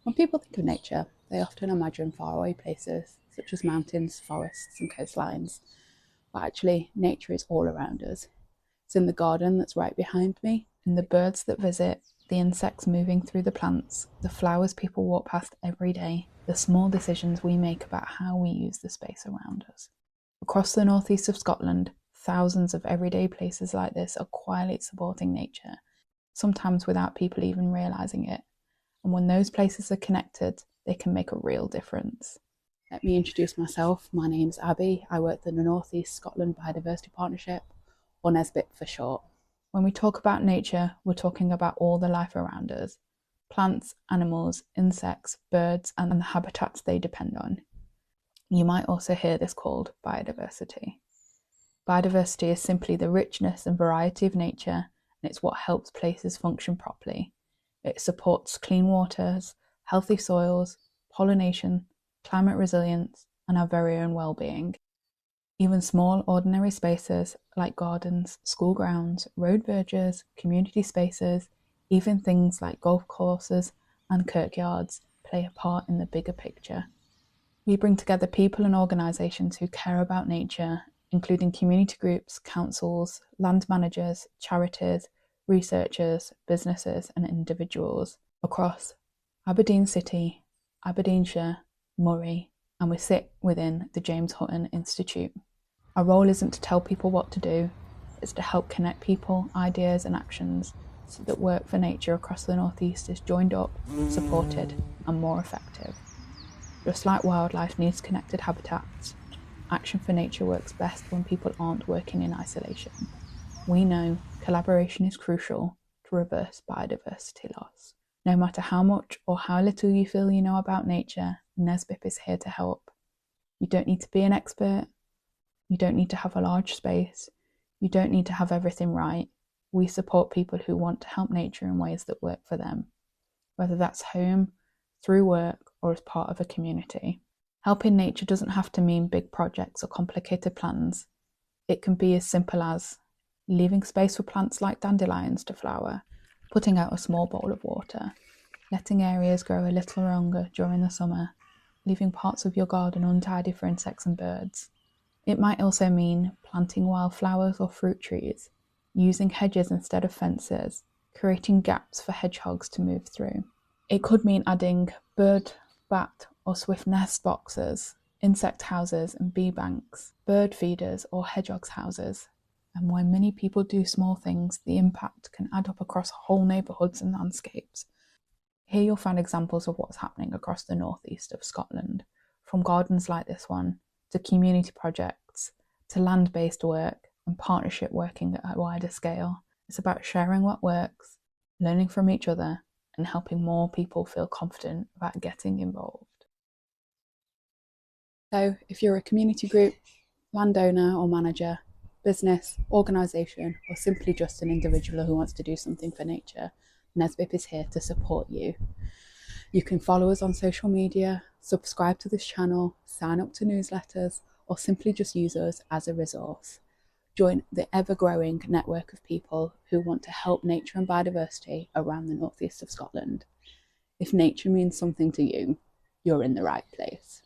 When people think of nature, they often imagine faraway places such as mountains, forests, and coastlines. But actually, nature is all around us. It's in the garden that's right behind me, in the birds that visit, the insects moving through the plants, the flowers people walk past every day, the small decisions we make about how we use the space around us. Across the northeast of Scotland, thousands of everyday places like this are quietly supporting nature, sometimes without people even realising it. And when those places are connected, they can make a real difference. Let me introduce myself. My name's Abby. I work for the North East Scotland Biodiversity Partnership, or NESBiP for short. When we talk about nature, we're talking about all the life around us: plants, animals, insects, birds, and the habitats they depend on. You might also hear this called biodiversity. Biodiversity is simply the richness and variety of nature, and it's what helps places function properly. It supports clean waters, healthy soils, pollination, climate resilience, and our very own well-being. Even small, ordinary spaces like gardens, school grounds, road verges, community spaces, even things like golf courses and kirkyards play a part in the bigger picture. We bring together people and organisations who care about nature, including community groups, councils, land managers, charities, researchers, businesses and individuals across Aberdeen City, Aberdeenshire, Moray, and we sit within the James Hutton Institute. Our role isn't to tell people what to do, it's to help connect people, ideas and actions so that work for nature across the North East is joined up, supported and more effective. Just like wildlife needs connected habitats, action for nature works best when people aren't working in isolation. We know collaboration is crucial to reverse biodiversity loss. No matter how much or how little you feel you know about nature, NESBiP is here to help. You don't need to be an expert. You don't need to have a large space. You don't need to have everything right. We support people who want to help nature in ways that work for them, whether that's home, through work, or as part of a community. Helping nature doesn't have to mean big projects or complicated plans. It can be as simple as leaving space for plants like dandelions to flower, putting out a small bowl of water, letting areas grow a little longer during the summer, leaving parts of your garden untidy for insects and birds. It might also mean planting wildflowers or fruit trees, using hedges instead of fences, creating gaps for hedgehogs to move through. It could mean adding bird, bat or swift nest boxes, insect houses and bee banks, bird feeders or hedgehogs houses. And when many people do small things, the impact can add up across whole neighbourhoods and landscapes. Here you'll find examples of what's happening across the northeast of Scotland, from gardens like this one, to community projects, to land-based work and partnership working at a wider scale. It's about sharing what works, learning from each other, and helping more people feel confident about getting involved. So if you're a community group, landowner or manager, business, organisation, or simply just an individual who wants to do something for nature, NESBiP is here to support you. You can follow us on social media, subscribe to this channel, sign up to newsletters, or simply just use us as a resource. Join the ever-growing network of people who want to help nature and biodiversity around the northeast of Scotland. If nature means something to you, you're in the right place.